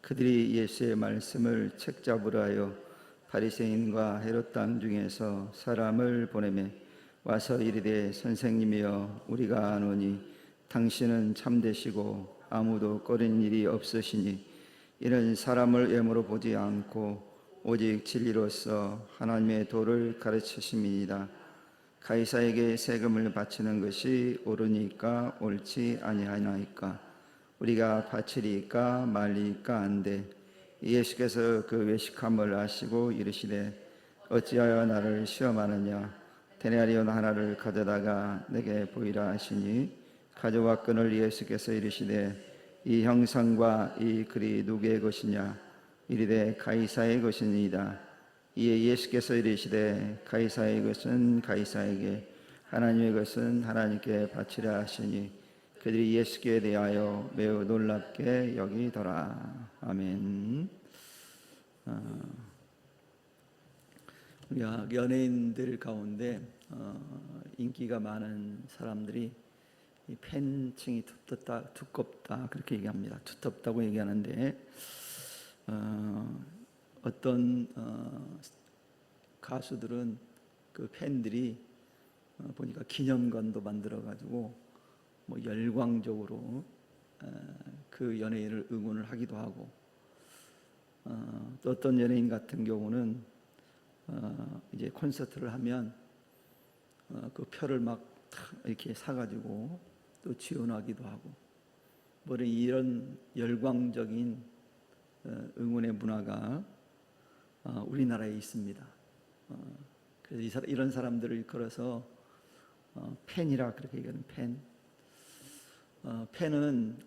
그들이 예수의 말씀을 책잡으려 하여 바리새인과 헤롯 땅 중에서 사람을 보내매 와서 이르되 선생님이여 우리가 아노니 당신은 참되시고 아무도 꺼린 일이 없으시니 이는 사람을 외모로 보지 않고 오직 진리로서 하나님의 도를 가르치심이니이다. 가이사에게 세금을 바치는 것이 옳으니까 옳지 아니하나이까? 우리가 바치리까 말리까 한데 예수께서 그 외식함을 아시고 이르시되 어찌하여 나를 시험하느냐? 데나리온 하나를 가져다가 내게 보이라 하시니 가져왔거늘 예수께서 이르시되 이 형상과 이 글이 누구의 것이냐? 이르되 가이사의 것이니이다. 이에 예수께서 이르시되 가이사의 것은 가이사에게 하나님의 것은 하나님께 바치라 하시니 그들이 예수께 대하여 매우 놀랍게 여기더라. 아멘. 우리가 연예인들 가운데 인기가 많은 사람들이 이 팬층이 두껍다 그렇게 얘기합니다. 두텁다고 얘기하는데 어떤 가수들은 그 팬들이 보니까 기념관도 만들어 가지고 뭐 열광적으로 그 연예인을 응원을 하기도 하고, 또 어떤 연예인 같은 경우는 이제 콘서트를 하면 그 표를 막 이렇게 사가지고 또 지원하기도 하고, 뭐 이런 열광적인 응원의 문화가 우리나라에 있습니다. 그래서 이런 사람들을 일컬어서 팬이라 그렇게 얘기하는 팬. 팬은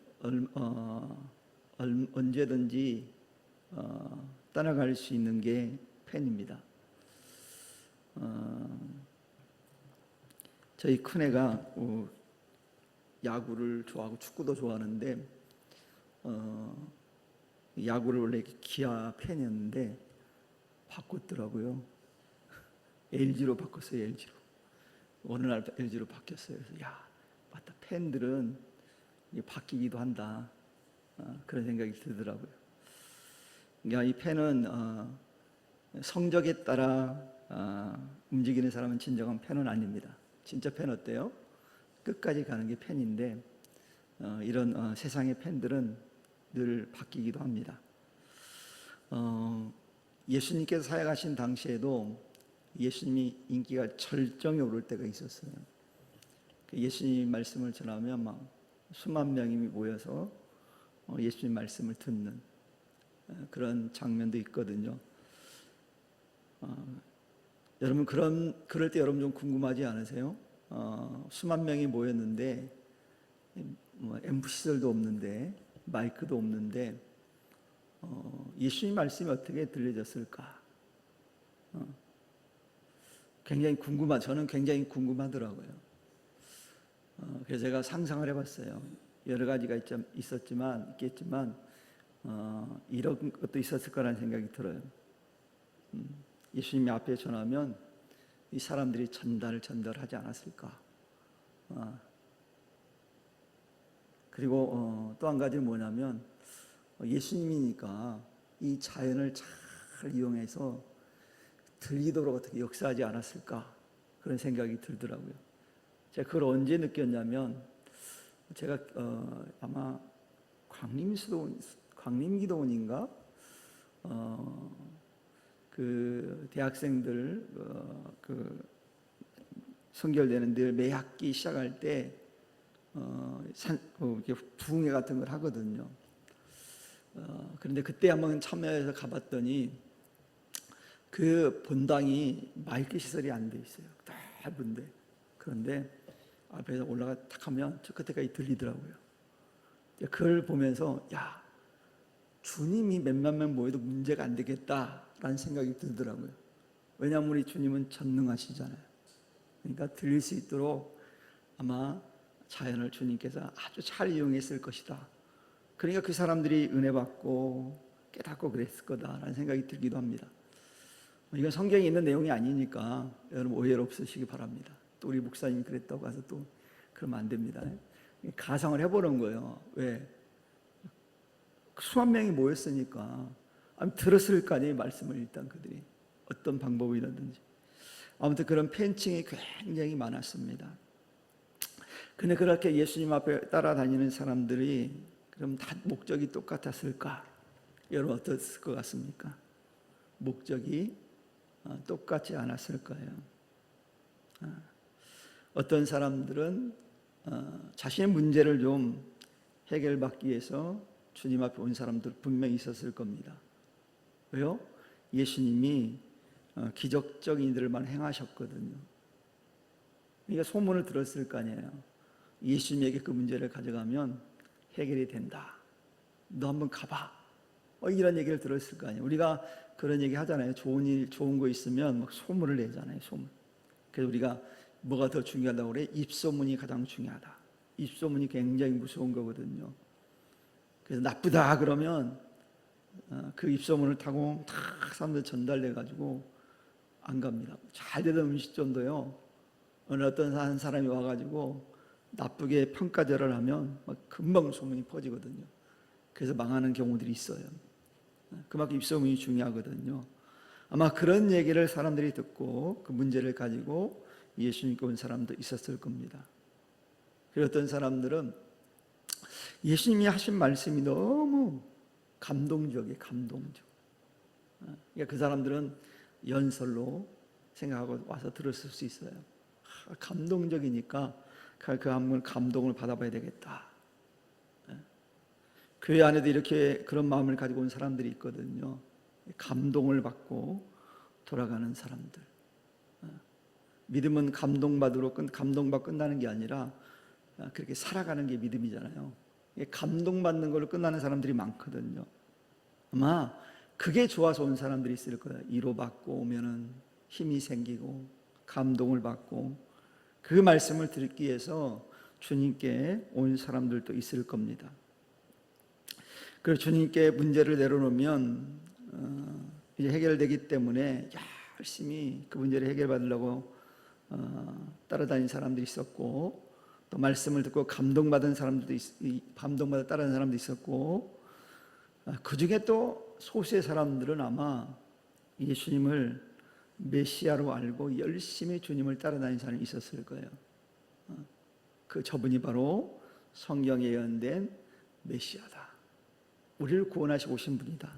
언제든지 따라갈 수 있는 게 팬입니다. 저희 큰애가 야구를 좋아하고 축구도 좋아하는데 야구를 원래 기아 팬이었는데 바꿨더라고요. LG로 바꿨어요. LG로. 어느 날 LG로 바뀌었어요. 그래서 야, 맞다. 팬들은 바뀌기도 한다. 그런 생각이 들더라고요. 그러니까 이 팬은 성적에 따라 움직이는 사람은 진정한 팬은 아닙니다. 진짜 팬 어때요? 끝까지 가는 게 팬인데 이런 세상의 팬들은 늘 바뀌기도 합니다. 예수님께서 사역하신 당시에도 예수님이 인기가 절정에 오를 때가 있었어요. 예수님 말씀을 전하면 막 수만 명이 모여서 예수님 말씀을 듣는 그런 장면도 있거든요. 여러분 그럴 때 여러분 좀 궁금하지 않으세요? 수만 명이 모였는데 뭐 앰프 시설도 없는데 마이크도 없는데 예수님 말씀이 어떻게 들려졌을까? 저는 굉장히 궁금하더라고요. 그래서 제가 상상을 해봤어요. 여러 가지가 있겠지만 이런 것도 있었을 거라는 생각이 들어요. 예수님이 앞에 전하면 이 사람들이 전달하지 않았을까? 그리고 또 한 가지는 뭐냐면 예수님이니까 이 자연을 잘 이용해서 들리도록 어떻게 역사하지 않았을까? 그런 생각이 들더라고요. 제가 그걸 언제 느꼈냐면 제가 아마 광림기도원인가 그 대학생들 그 선결되는 늘 매 학기 시작할 때 이렇게 부흥회 같은 걸 하거든요. 그런데 그때 한번 참여해서 가봤더니 그 본당이 마이크 시설이 안 돼 있어요. 짧은데. 그런데 앞에서 올라가 탁 하면 저 끝에까지 들리더라고요. 그걸 보면서 야, 주님이 몇만 명 모여도 문제가 안 되겠다라는 생각이 들더라고요. 왜냐하면 우리 주님은 전능하시잖아요. 그러니까 들릴 수 있도록 아마 자연을 주님께서 아주 잘 이용했을 것이다. 그러니까 그 사람들이 은혜 받고 깨닫고 그랬을 거다라는 생각이 들기도 합니다. 이건 성경에 있는 내용이 아니니까 여러분 오해를 없으시기 바랍니다. 또 우리 목사님이 그랬다고 해서 또 그러면 안 됩니다. 가상을 해보는 거예요. 왜? 수만 명이 모였으니까 들었을 거 아니에요. 말씀을 일단 그들이 어떤 방법이라든지. 아무튼 그런 팬층이 굉장히 많았습니다. 근데 그렇게 예수님 앞에 따라다니는 사람들이 그럼 다 목적이 똑같았을까? 여러분 어땠을 것 같습니까? 목적이 똑같지 않았을 거예요. 어떤 사람들은 자신의 문제를 좀 해결받기 위해서 주님 앞에 온 사람들 분명히 있었을 겁니다. 왜요? 예수님이 기적적인 일들만 행하셨거든요. 그러니까 소문을 들었을 거 아니에요. 예수님에게 그 문제를 가져가면 해결이 된다. 너 한번 가봐. 이런 얘기를 들었을 거 아니에요. 우리가 그런 얘기 하잖아요. 좋은 일, 좋은 거 있으면 막 소문을 내잖아요. 소문. 그래서 우리가 뭐가 더 중요하다고 그래? 입소문이 가장 중요하다. 입소문이 굉장히 무서운 거거든요. 그래서 나쁘다 그러면 그 입소문을 타고 탁 사람들 전달돼 가지고 안 갑니다. 잘 되던 음식점도요. 어떤 한 사람이 와가지고 나쁘게 평가절을 하면 막 금방 소문이 퍼지거든요. 그래서 망하는 경우들이 있어요. 그만큼 입소문이 중요하거든요. 아마 그런 얘기를 사람들이 듣고 그 문제를 가지고 예수님께 온 사람도 있었을 겁니다. 그리고 어떤 사람들은 예수님이 하신 말씀이 너무 감동적이에요. 감동적. 그러니까 그 사람들은 연설로 생각하고 와서 들었을 수 있어요. 감동적이니까 그 한번 감동을 받아봐야 되겠다. 교회 안에도 이렇게 그런 마음을 가지고 온 사람들이 있거든요. 감동을 받고 돌아가는 사람들. 믿음은 감동받으러 감동받고 끝나는 게 아니라 그렇게 살아가는 게 믿음이잖아요. 감동받는 걸로 끝나는 사람들이 많거든요. 아마 그게 좋아서 온 사람들이 있을 거예요. 위로받고 오면은 힘이 생기고 감동을 받고 그 말씀을 듣기 위해서 주님께 온 사람들도 있을 겁니다. 그리고 주님께 문제를 내려놓으면 이제 해결되기 때문에 열심히 그 문제를 해결받으려고 따라다니는 사람들이 있었고, 또 말씀을 듣고 감동받은 사람들도 감동받아 따르는 사람도 있었고, 그 중에 또 소수의 사람들은 아마 예수님을 메시아로 알고 열심히 주님을 따라다니는 사람이 있었을 거예요. 저분이 바로 성경에 예언된 메시아다. 우리를 구원하시고 오신 분이다.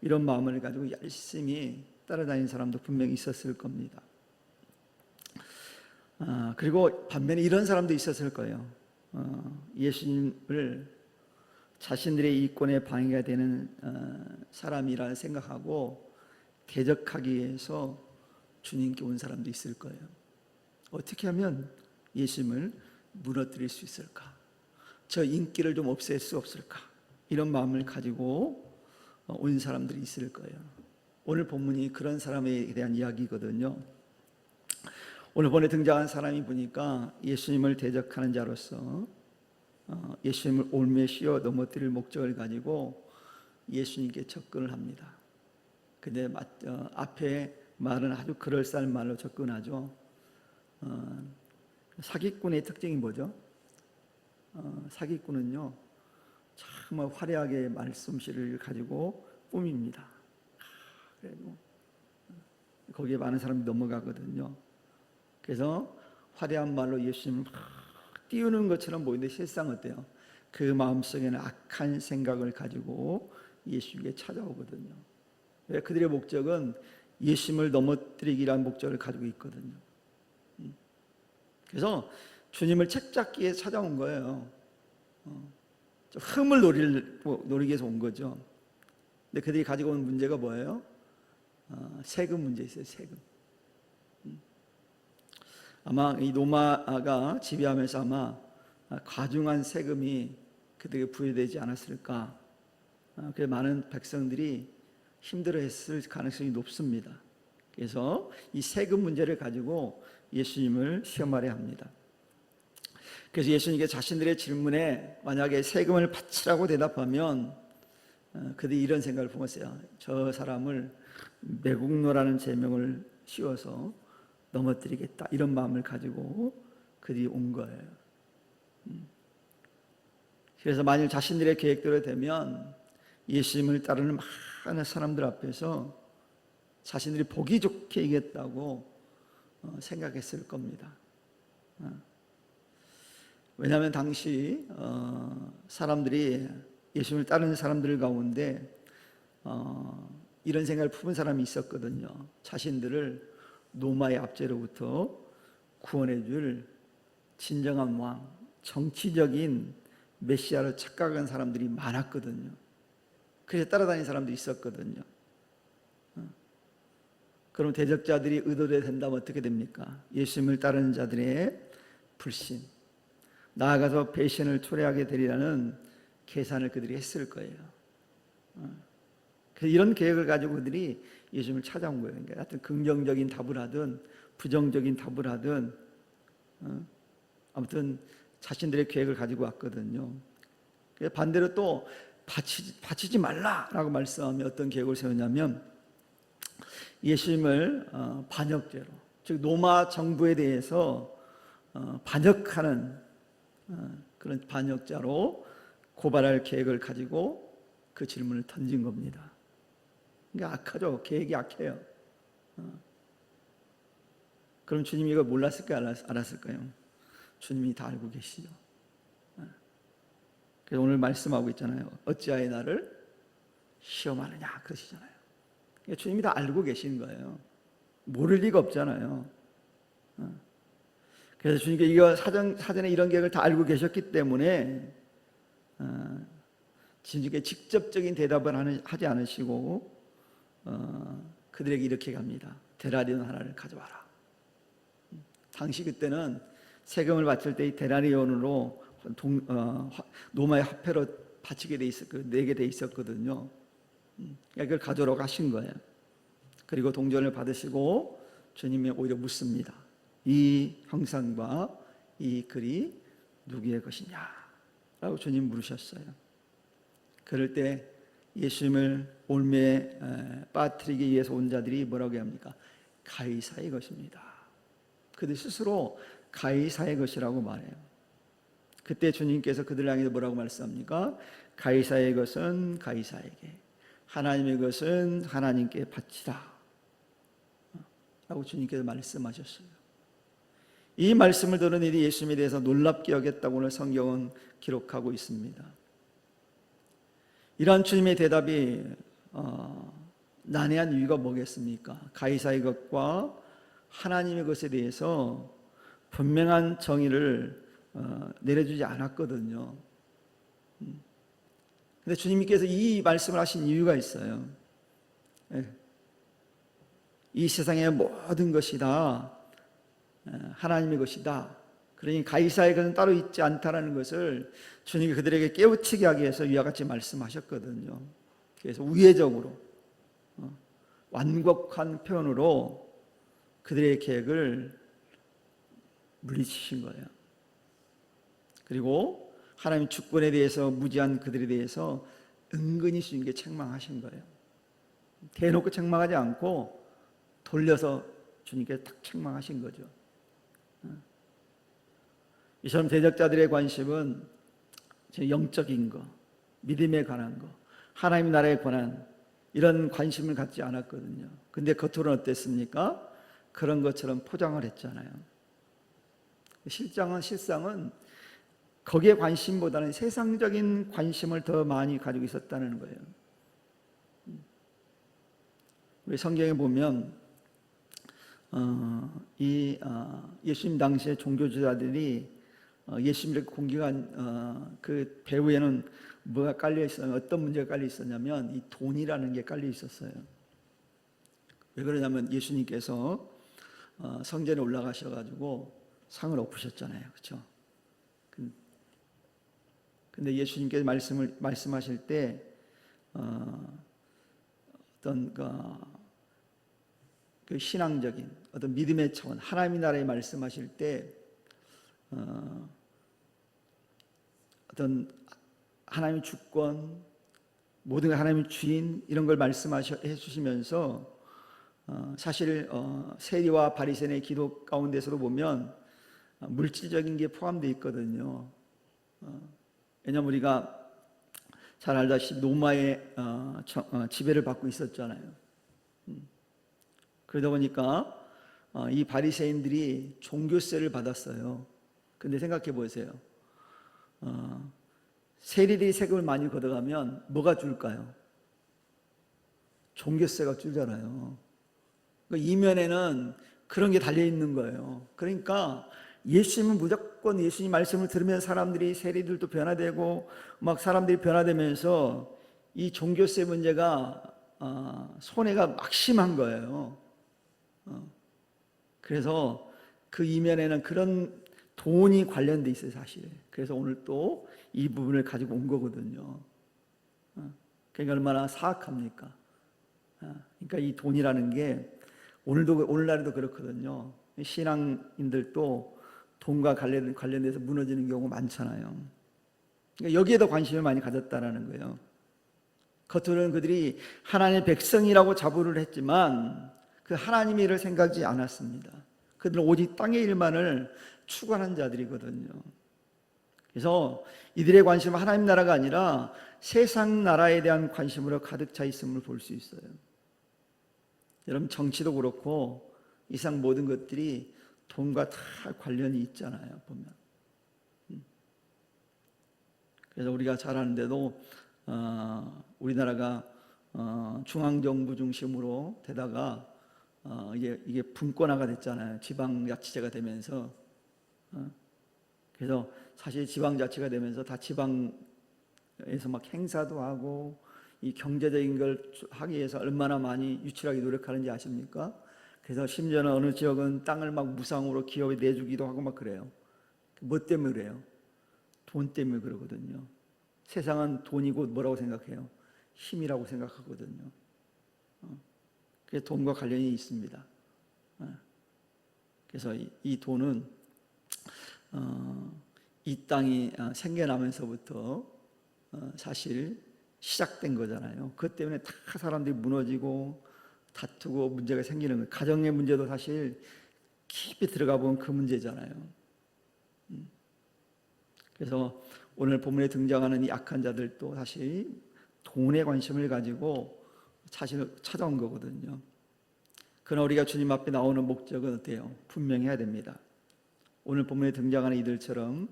이런 마음을 가지고 열심히 따라다니는 사람도 분명히 있었을 겁니다. 그리고 반면에 이런 사람도 있었을 거예요. 예수님을 자신들의 이권에 방해가 되는 사람이라 생각하고 대적하기 위해서 주님께 온 사람도 있을 거예요. 어떻게 하면 예수님을 무너뜨릴 수 있을까? 저 인기를 좀 없앨 수 없을까? 이런 마음을 가지고 온 사람들이 있을 거예요. 오늘 본문이 그런 사람에 대한 이야기거든요. 오늘 본에 등장한 사람이 보니까 예수님을 대적하는 자로서 예수님을 올매시어 넘어뜨릴 목적을 가지고 예수님께 접근을 합니다. 근데 앞에 말은 아주 그럴싸한 말로 접근하죠. 사기꾼의 특징이 뭐죠? 사기꾼은요, 정말 화려하게 말씀실을 가지고 꾸밉니다. 그리고 거기에 많은 사람이 넘어가거든요. 그래서 화려한 말로 예수님을 막 띄우는 것처럼 보이는데 실상 어때요? 그 마음속에는 악한 생각을 가지고 예수님께 찾아오거든요. 왜? 그들의 목적은 예수님을 넘어뜨리기라는 목적을 가지고 있거든요. 그래서 주님을 책잡기 위해 찾아온 거예요. 흠을 노리기 위해서 온 거죠. 근데 그들이 가지고 온 문제가 뭐예요? 세금 문제 있어요. 세금. 아마 이 로마가 지배하면서 아마 과중한 세금이 그들에게 부여되지 않았을까. 그래서 많은 백성들이 힘들어했을 가능성이 높습니다. 그래서 이 세금 문제를 가지고 예수님을 시험하려 합니다. 그래서 예수님께 자신들의 질문에 만약에 세금을 바치라고 대답하면 그들이 이런 생각을 품었어요. 저 사람을 매국노라는 제명을 씌워서 넘어뜨리겠다, 이런 마음을 가지고 그들이 온 거예요. 그래서 만일 자신들의 계획대로 되면 예수님을 따르는 많은 사람들 앞에서 자신들이 보기 좋게 이겼다고 생각했을 겁니다. 왜냐하면 당시 사람들이 예수님을 따르는 사람들 가운데 이런 생각을 품은 사람이 있었거든요. 자신들을 로마의 압제로부터 구원해 줄 진정한 왕, 정치적인 메시아로 착각한 사람들이 많았거든요. 그래서 따라다니는 사람들이 있었거든요. 그럼 대적자들이 의도대로 된다면 어떻게 됩니까? 예수님을 따르는 자들의 불신, 나아가서 배신을 초래하게 되리라는 계산을 그들이 했을 거예요. 그래서 이런 계획을 가지고 그들이 예수님을 찾아온 거예요. 그러니까 하여튼 긍정적인 답을 하든 부정적인 답을 하든 아무튼 자신들의 계획을 가지고 왔거든요. 반대로 또 바치지 말라라고 말씀하며 어떤 계획을 세우냐면 예수님을 반역죄로, 즉 로마 정부에 대해서 반역하는 그런 반역자로 고발할 계획을 가지고 그 질문을 던진 겁니다. 그러니까 악하죠. 계획이 악해요. 그럼 주님이 이걸 몰랐을까요? 알았을까요? 주님이 다 알고 계시죠. 그래서 오늘 말씀하고 있잖아요. 어찌하여 나를 시험하느냐 그러시잖아요. 그러니까 주님이 다 알고 계신 거예요. 모를 리가 없잖아요. 그래서 주님께 이거 사전에 이런 계획을 다 알고 계셨기 때문에 주님께 직접적인 대답을 하지 않으시고 그들에게 이렇게 갑니다. 데나리온 하나를 가져와라. 당시 그때는 세금을 바칠 때 이 데나리온으로 로마의 화폐로 바치게 내게 돼 있었거든요. 그걸 가져오라고 하신 거예요. 그리고 동전을 받으시고 주님이 오히려 묻습니다. 이 형상과 이 글이 누구의 것이냐? 라고 주님 물으셨어요. 그럴 때 예수님을 올매에 빠뜨리기 위해서 온 자들이 뭐라고 합니까? 가이사의 것입니다. 그들 스스로 가이사의 것이라고 말해요. 그때 주님께서 그들 향해서 뭐라고 말씀합니까? 가이사의 것은 가이사에게, 하나님의 것은 하나님께 바치라 라고 주님께서 말씀하셨어요. 이 말씀을 들은 이들이 예수님에 대해서 놀랍게 여겼다고 오늘 성경은 기록하고 있습니다. 이러한 주님의 대답이 난해한 이유가 뭐겠습니까? 가이사의 것과 하나님의 것에 대해서 분명한 정의를 내려주지 않았거든요. 근데 주님께서 이 말씀을 하신 이유가 있어요. 이 세상의 모든 것이 다 하나님의 것이다. 그러니 가이사의 것은 따로 있지 않다라는 것을 주님이 그들에게 깨우치게 하기 위해서 이와 같이 말씀하셨거든요. 그래서 우회적으로 완곡한 표현으로 그들의 계획을 물리치신 거예요. 그리고 하나님 주권에 대해서 무지한 그들에 대해서 은근히 주님께 책망하신 거예요. 대놓고 책망하지 않고 돌려서 주님께 딱 책망하신 거죠. 이처럼 대적자들의 관심은 영적인 거, 믿음에 관한 거, 하나님 나라에 관한 이런 관심을 갖지 않았거든요. 근데 겉으로는 어땠습니까? 그런 것처럼 포장을 했잖아요. 실상은 거기에 관심보다는 세상적인 관심을 더 많이 가지고 있었다는 거예요. 우리 성경에 보면 예수님 당시의 종교지도자들이 예수님을 공격한 그 배후에는 뭐가 깔려 있었냐면, 어떤 문제가 깔려 있었냐면 이 돈이라는 게 깔려 있었어요. 왜 그러냐면 예수님께서 성전에 올라가셔가지고 상을 엎으셨잖아요, 그렇죠? 근데 예수님께서 말씀하실 때 어떤 그 신앙적인 어떤 믿음의 차원, 하나님의 나라에 말씀하실 때 어떤 하나님의 주권, 모든 하나님의 주인 이런 걸 말씀해 주시면서 사실 세리와 바리새인의 기도 가운데서도 보면 물질적인 게 포함되어 있거든요. 왜냐하면 우리가 잘 알다시피 로마의 지배를 받고 있었잖아요. 그러다 보니까 이 바리새인들이 종교세를 받았어요. 근데 생각해 보세요. 세리들이 세금을 많이 걷어가면 뭐가 줄까요? 종교세가 줄잖아요. 이면에는 그런 게 달려 있는 거예요. 그러니까 예수님은 무조건 예수님 말씀을 들으면 사람들이 세리들도 변화되고 막 사람들이 변화되면서 이 종교세 문제가 손해가 막심한 거예요. 그래서 그 이면에는 그런 돈이 관련돼 있어요, 사실. 그래서 오늘 또 이 부분을 가지고 온 거거든요. 그러니까 얼마나 사악합니까? 그러니까 이 돈이라는 게 오늘날에도 그렇거든요. 신앙인들도 돈과 관련돼서 무너지는 경우가 많잖아요. 그러니까 여기에도 관심을 많이 가졌다라는 거예요. 겉으로는 그들이 하나님의 백성이라고 자부를 했지만 그 하나님의 일을 생각하지 않았습니다. 그들은 오직 땅의 일만을 추구하는 자들이거든요. 그래서 이들의 관심은 하나님 나라가 아니라 세상 나라에 대한 관심으로 가득 차 있음을 볼 수 있어요. 여러분, 정치도 그렇고 이상 모든 것들이 돈과 다 관련이 있잖아요, 보면. 그래서 우리가 잘 아는데도 우리나라가 중앙정부 중심으로 되다가 이게 분권화가 됐잖아요. 지방자치제가 되면서. 그래서 사실 지방자치가 되면서 다 지방에서 막 행사도 하고 이 경제적인 걸 하기 위해서 얼마나 많이 유출하게 노력하는지 아십니까? 그래서 심지어는 어느 지역은 땅을 막 무상으로 기업에 내주기도 하고 막 그래요. 뭐 때문에 그래요? 돈 때문에 그러거든요. 세상은 돈이고 뭐라고 생각해요? 힘이라고 생각하거든요. 그래서 돈과 관련이 있습니다. 그래서 이 돈은 이 땅이 생겨나면서부터 사실 시작된 거잖아요. 그것 때문에 다 사람들이 무너지고 다투고 문제가 생기는 거예요. 가정의 문제도 사실 깊이 들어가 보면 그 문제잖아요. 그래서 오늘 본문에 등장하는 이 악한 자들도 사실 돈에 관심을 가지고 찾아온 거거든요. 그러나 우리가 주님 앞에 나오는 목적은 어때요? 분명해야 됩니다. 오늘 본문에 등장하는 이들처럼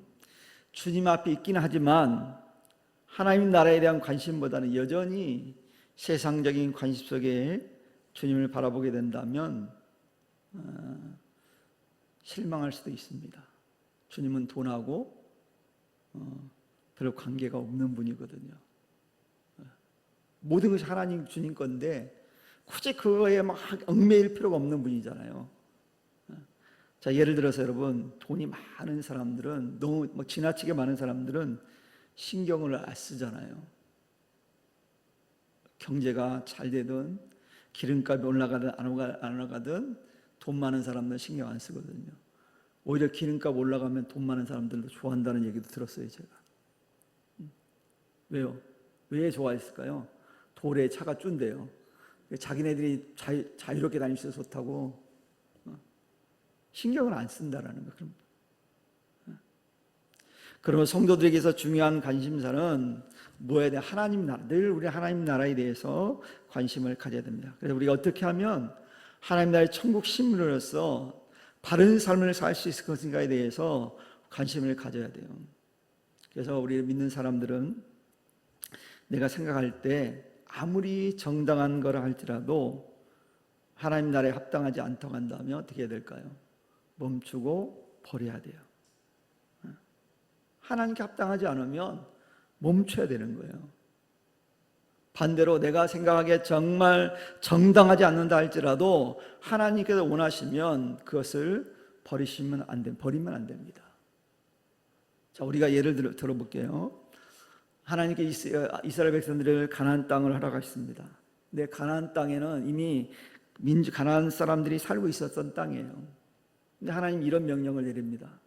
주님 앞에 있기는 하지만 하나님 나라에 대한 관심보다는 여전히 세상적인 관심 속에 주님을 바라보게 된다면 실망할 수도 있습니다. 주님은 돈하고 별로 관계가 없는 분이거든요. 모든 것이 하나님 주님 건데 굳이 그거에 막 얽매일 필요가 없는 분이잖아요. 자, 예를 들어서 여러분, 돈이 많은 사람들은, 너무 지나치게 많은 사람들은 신경을 안 쓰잖아요. 경제가 잘 되든 기름값이 올라가든 안 올라가든 돈 많은 사람들은 신경 안 쓰거든요. 오히려 기름값 올라가면 돈 많은 사람들도 좋아한다는 얘기도 들었어요, 제가. 왜요? 왜 좋아했을까요? 도로에 차가 준대요. 자기네들이 자유롭게 다닐 수 있어서 좋다고 신경을 안 쓴다라는 거. 그러면 성도들에게서 중요한 관심사는 뭐에 대해 하나님 나라, 늘 우리 하나님 나라에 대해서 관심을 가져야 됩니다. 그래서 우리가 어떻게 하면 하나님 나라의 천국 시민으로서 바른 삶을 살 수 있을 것인가에 대해서 관심을 가져야 돼요. 그래서 우리 믿는 사람들은 내가 생각할 때 아무리 정당한 거라 할지라도 하나님 나라에 합당하지 않다고 한다면 어떻게 해야 될까요? 멈추고 버려야 돼요. 하나님께 합당하지 않으면 멈춰야 되는 거예요. 반대로 내가 생각하기에 정말 정당하지 않는다 할지라도 하나님께서 원하시면 그것을 버리면 안 됩니다. 자, 우리가 예를 들어볼게요. 하나님께 이스라엘 백성들을 가나안 땅을 허락하셨습니다. 근데 가나안 땅에는 이미 가나안 사람들이 살고 있었던 땅이에요. 근데 하나님 이런 명령을 내립니다.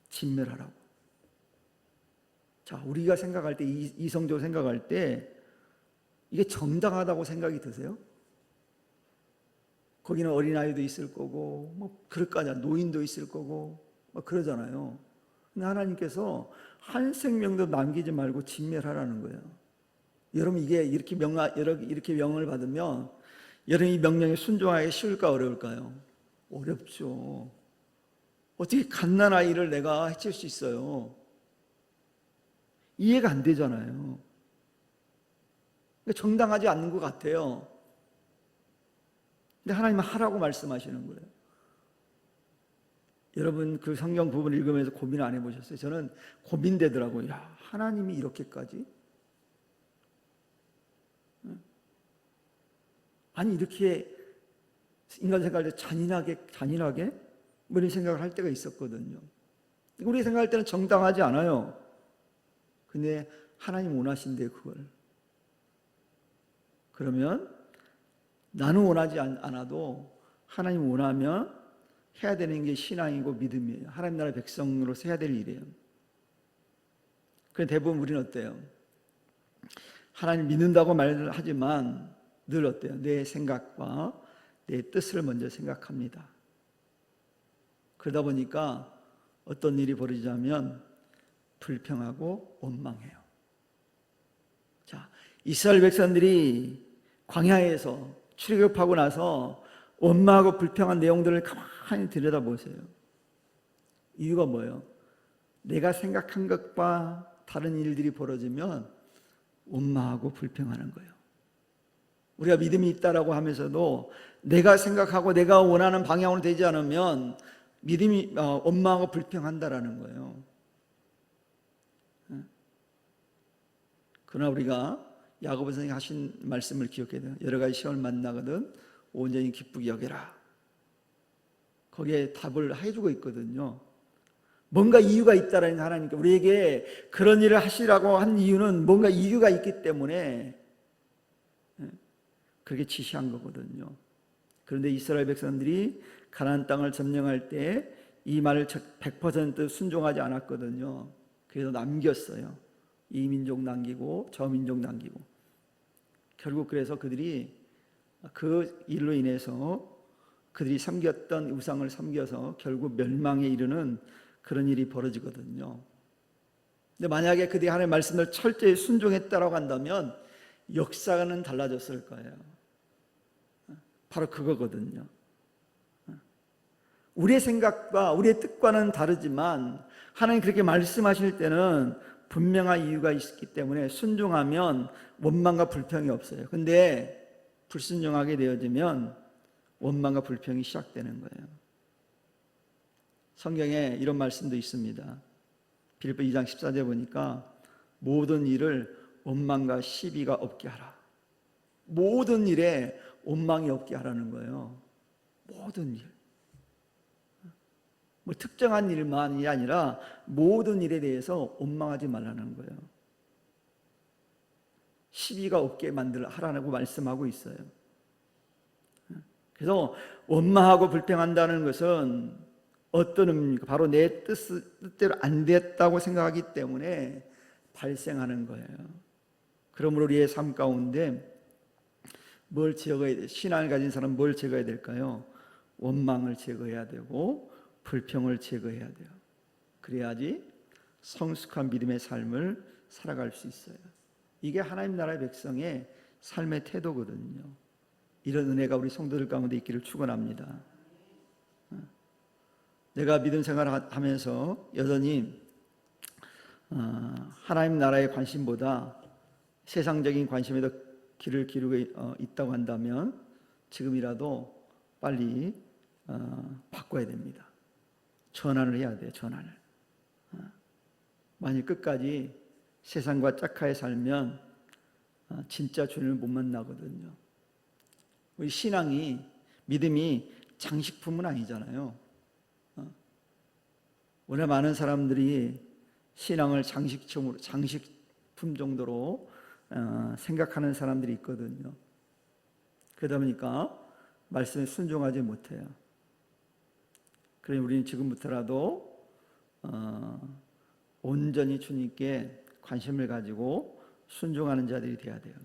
진멸하라고. 자, 우리가 생각할 때, 이성적으로 생각할 때 이게 정당하다고 생각이 드세요? 거기는 어린아이도 있을 거고 그럴 거 아니야. 노인도 있을 거고 그러잖아요. 근데 하나님께서 한 생명도 남기지 말고 진멸하라는 거예요. 여러분 이게 이렇게 명령을 받으면 여러분 이 명령에 순종하기 쉬울까 어려울까요? 어렵죠. 어떻게 갓난아이를 내가 해칠 수 있어요? 이해가 안 되잖아요. 정당하지 않는 것 같아요. 근데 하나님은 하라고 말씀하시는 거예요. 여러분 그 성경 부분 읽으면서 고민 안 해보셨어요? 저는 고민되더라고요. 야, 하나님이 이렇게까지? 아니 이렇게 인간 생각할 때 잔인하게 뭐 이런 생각을 할 때가 있었거든요. 우리 생각할 때는 정당하지 않아요. 근데 하나님 원하신대 그걸. 그러면 나는 원하지 않아도 하나님 원하면 해야 되는 게 신앙이고 믿음이에요. 하나님 나라의 백성으로서 해야 될 일이에요. 그런데 대부분 우리는 어때요? 하나님 믿는다고 말을 하지만 늘 어때요? 내 생각과 내 뜻을 먼저 생각합니다. 그러다 보니까 어떤 일이 벌어지자면 불평하고 원망해요. 자, 이스라엘 백성들이 광야에서 출애굽하고 나서 원망하고 불평한 내용들을 가만히 들여다보세요. 이유가 뭐예요? 내가 생각한 것과 다른 일들이 벌어지면 원망하고 불평하는 거예요. 우리가 믿음이 있다라고 하면서도 내가 생각하고 내가 원하는 방향으로 되지 않으면 믿음이 원망하고 불평한다라는 거예요. 그러나 우리가 야고보 선생님이 하신 말씀을 기억해야 돼요. 여러 가지 시험을 만나거든 온전히 기쁘게 여겨라. 거기에 답을 해주고 있거든요. 뭔가 이유가 있다라는 하나님께 우리에게 그런 일을 하시라고 한 이유는 뭔가 이유가 있기 때문에 그렇게 지시한 거거든요. 그런데 이스라엘 백성들이 가나안 땅을 점령할 때 이 말을 100% 순종하지 않았거든요. 그래서 남겼어요. 이 민족 남기고 저 민족 남기고 결국 그래서 그들이 그 일로 인해서 그들이 섬겼던 우상을 섬겨서 결국 멸망에 이르는 그런 일이 벌어지거든요. 근데 만약에 그들이 하나님의 말씀을 철저히 순종했다라고 한다면 역사는 달라졌을 거예요. 바로 그거거든요. 우리의 생각과 우리의 뜻과는 다르지만 하나님 그렇게 말씀하실 때는 분명한 이유가 있기 때문에 순종하면 원망과 불평이 없어요. 근데 불순종하게 되어지면 원망과 불평이 시작되는 거예요. 성경에 이런 말씀도 있습니다. 빌립보 2장 14절 보니까 모든 일을 원망과 시비가 없게 하라. 모든 일에 원망이 없게 하라는 거예요. 모든 일. 뭐 특정한 일만이 아니라 모든 일에 대해서 원망하지 말라는 거예요. 시비가 없게 하라고 말씀하고 있어요. 그래서 원망하고 불평한다는 것은 어떤 의미입니까? 바로 내 뜻대로 안 됐다고 생각하기 때문에 발생하는 거예요. 그러므로 우리의 삶 가운데 뭘 제거해야 돼요? 신앙을 가진 사람은 뭘 제거해야 될까요? 원망을 제거해야 되고 불평을 제거해야 돼요. 그래야지 성숙한 믿음의 삶을 살아갈 수 있어요. 이게 하나님 나라의 백성의 삶의 태도거든요. 이런 은혜가 우리 성도들 가운데 있기를 축원합니다. 내가 믿음 생활을 하면서 여전히 하나님 나라의 관심보다 세상적인 관심에 더 귀를 기울이고 있다고 한다면 지금이라도 빨리 바꿔야 됩니다. 전환을 해야 돼요. 전환을. 만약 끝까지 세상과 짝하에 살면 진짜 주님을 못 만나거든요. 우리 신앙이 믿음이 장식품은 아니잖아요. 오늘 많은 사람들이 신앙을 장식품 정도로 생각하는 사람들이 있거든요. 그러다 보니까 말씀에 순종하지 못해요. 그러니 우리는 지금부터라도 온전히 주님께 관심을 가지고 순종하는 자들이 되어야 돼요.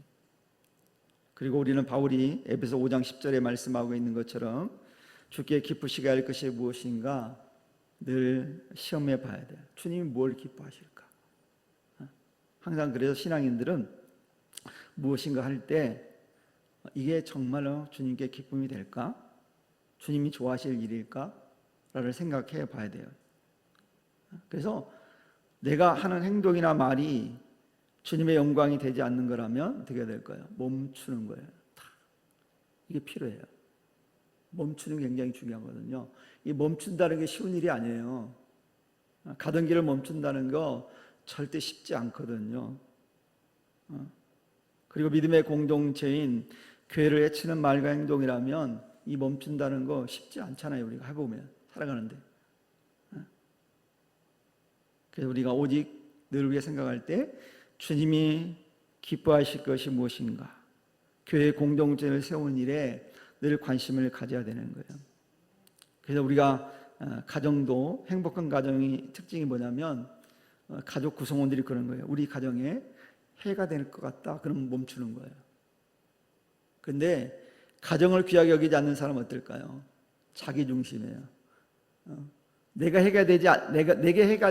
그리고 우리는 바울이 에베소 5장 10절에 말씀하고 있는 것처럼 주께 기쁘시게 할 것이 무엇인가? 늘 시험해 봐야 돼요. 주님이 뭘 기뻐하실까? 항상 그래서 신앙인들은 무엇인가 할 때 이게 정말로 주님께 기쁨이 될까? 주님이 좋아하실 일일까? 라를 생각해 봐야 돼요. 그래서 내가 하는 행동이나 말이 주님의 영광이 되지 않는 거라면 어떻게 될까요? 멈추는 거예요. 이게 필요해요. 멈추는 게 굉장히 중요하거든요. 이 멈춘다는 게 쉬운 일이 아니에요. 가던 길을 멈춘다는 거 절대 쉽지 않거든요. 그리고 믿음의 공동체인 교회를 해치는 말과 행동이라면 이 멈춘다는 거 쉽지 않잖아요. 우리가 해보면 살아가는데. 그래서 우리가 오직 늘 위해 생각할 때 주님이 기뻐하실 것이 무엇인가, 교회 공동체를 세우는 일에 늘 관심을 가져야 되는 거예요. 그래서 우리가 가정도 행복한 가정의 특징이 뭐냐면 가족 구성원들이 그런 거예요. 우리 가정에 해가 될 것 같다. 그러면 멈추는 거예요. 근데 가정을 귀하게 여기지 않는 사람은 어떨까요? 자기 중심이에요. 내게 해가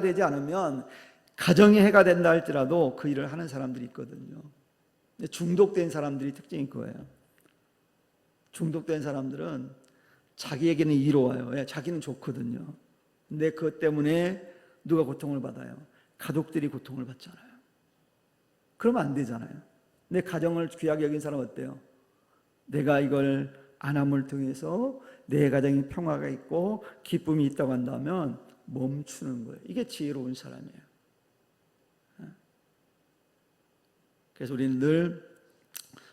되지 않으면 가정이 해가 된다 할지라도 그 일을 하는 사람들이 있거든요. 근데 중독된 사람들이 특징이 그거예요. 중독된 사람들은 자기에게는 이로워요. 자기는 좋거든요. 근데 그것 때문에 누가 고통을 받아요? 가족들이 고통을 받잖아요. 그러면 안 되잖아요. 내 가정을 귀하게 여긴 사람은 어때요? 내가 이걸 안함을 통해서 내 가정에 평화가 있고 기쁨이 있다고 한다면 멈추는 거예요. 이게 지혜로운 사람이에요. 그래서 우리는 늘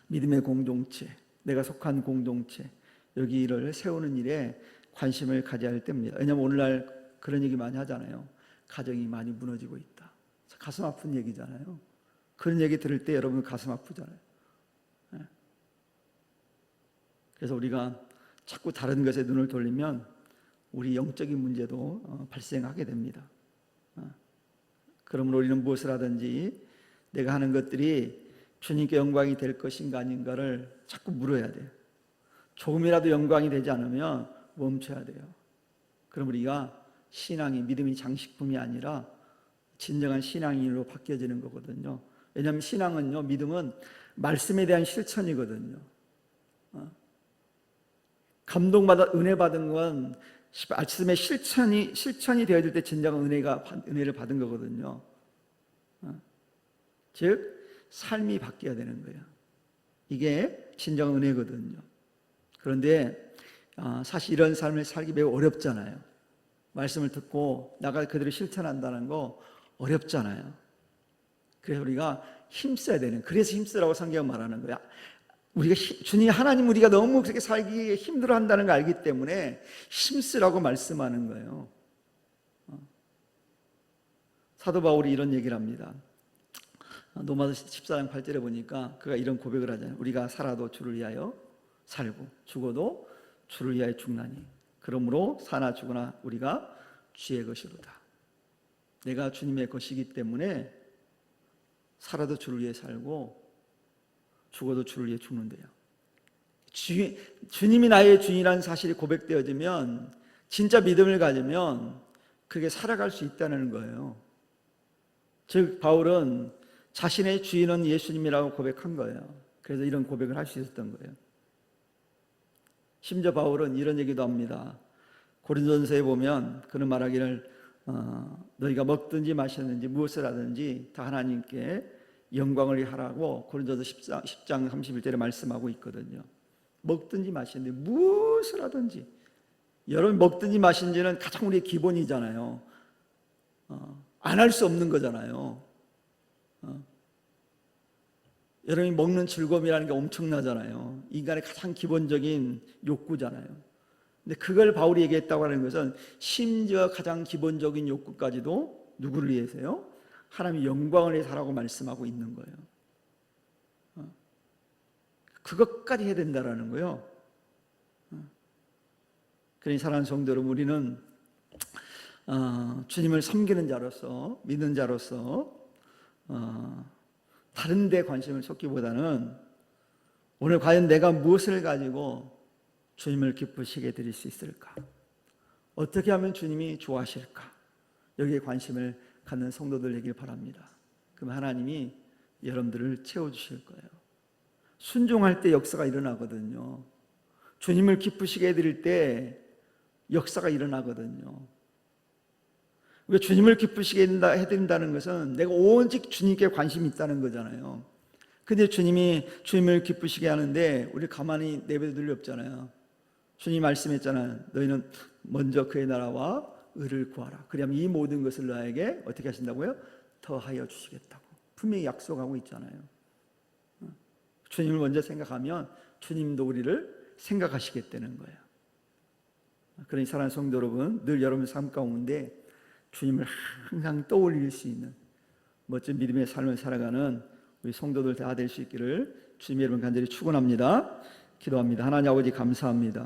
믿음의 공동체, 내가 속한 공동체, 여기를 세우는 일에 관심을 가져야 할 때입니다. 왜냐하면 오늘날 그런 얘기 많이 하잖아요. 가정이 많이 무너지고 있다. 가슴 아픈 얘기잖아요. 그런 얘기 들을 때 여러분 가슴 아프잖아요. 그래서 우리가 자꾸 다른 것에 눈을 돌리면 우리 영적인 문제도 발생하게 됩니다. 그러므로 우리는 무엇을 하든지 내가 하는 것들이 주님께 영광이 될 것인가 아닌가를 자꾸 물어야 돼요. 조금이라도 영광이 되지 않으면 멈춰야 돼요. 그럼 우리가 신앙이, 믿음이 장식품이 아니라 진정한 신앙인으로 바뀌어지는 거거든요. 왜냐하면 신앙은요, 믿음은 말씀에 대한 실천이거든요. 감동받아 은혜 받은 건 말씀의 실천이 되어질 때 진정한 은혜를 받은 거거든요. 즉 삶이 바뀌어야 되는 거예요. 이게 진정한 은혜거든요. 그런데 사실 이런 삶을 살기 매우 어렵잖아요. 말씀을 듣고 나가 그대로 실천한다는 거 어렵잖아요. 그래서 우리가 힘써야 되는, 그래서 힘쓰라고 성경은 말하는 거야. 우리가 주님 하나님 우리가 너무 그렇게 살기 힘들어한다는 걸 알기 때문에 힘쓰라고 말씀하는 거예요. 사도 바울이 이런 얘기를 합니다. 로마서 14장 8절에 보니까 그가 이런 고백을 하잖아요. 우리가 살아도 주를 위하여 살고 죽어도 주를 위하여 죽나니 그러므로 사나 죽으나 우리가 주의 것이로다. 내가 주님의 것이기 때문에 살아도 주를 위해 살고 죽어도 주를 위해 죽는데요. 주님이 나의 주인이라는 사실이 고백되어지면, 진짜 믿음을 가지면 그게 살아갈 수 있다는 거예요. 즉 바울은 자신의 주인은 예수님이라고 고백한 거예요. 그래서 이런 고백을 할 수 있었던 거예요. 심지어 바울은 이런 얘기도 합니다. 고린도전서에 보면 그는 말하기를 너희가 먹든지 마시든지 무엇을 하든지 다 하나님께 영광을 하라고 고린도서 10장 31절에 말씀하고 있거든요. 먹든지 마시든지 무엇을 하든지, 여러분 먹든지 마시든지는 가장 우리의 기본이잖아요. 안 할 수 없는 거잖아요. 여러분이 먹는 즐거움이라는 게 엄청나잖아요. 인간의 가장 기본적인 욕구잖아요. 근데 그걸 바울이 얘기했다고 하는 것은 심지어 가장 기본적인 욕구까지도 누구를 위해서요? 하나님의 영광을 위해서 하라고 말씀하고 있는 거예요. 그것까지 해야 된다라는 거예요. 그러니 사랑하는 성도 여러분, 우리는 주님을 섬기는 자로서, 믿는 자로서 다른 데 관심을 쏟기보다는 오늘 과연 내가 무엇을 가지고 주님을 기쁘시게 드릴 수 있을까? 어떻게 하면 주님이 좋아하실까? 여기에 관심을 갖는 성도들 되길 바랍니다. 그럼 하나님이 여러분들을 채워주실 거예요. 순종할 때 역사가 일어나거든요. 주님을 기쁘시게 해드릴 때 역사가 일어나거든요. 우리가 주님을 기쁘시게 해드린다는 것은 내가 오직 주님께 관심이 있다는 거잖아요. 근데 주님이 주님을 기쁘시게 하는데 우리 가만히 내버려둘 리 없잖아요. 주님이 말씀했잖아요. 너희는 먼저 그의 나라와 의를 구하라. 그러면 이 모든 것을 너에게 어떻게 하신다고요? 더하여 주시겠다고 분명히 약속하고 있잖아요. 주님을 먼저 생각하면 주님도 우리를 생각하시겠다는 거예요. 그러니 사랑하는 성도 여러분, 늘 여러분 삶 가운데 주님을 항상 떠올릴 수 있는 멋진 믿음의 삶을 살아가는 우리 성도들 다 될 수 있기를 주님의 이름 간절히 축원합니다. 기도합니다. 하나님 아버지 감사합니다.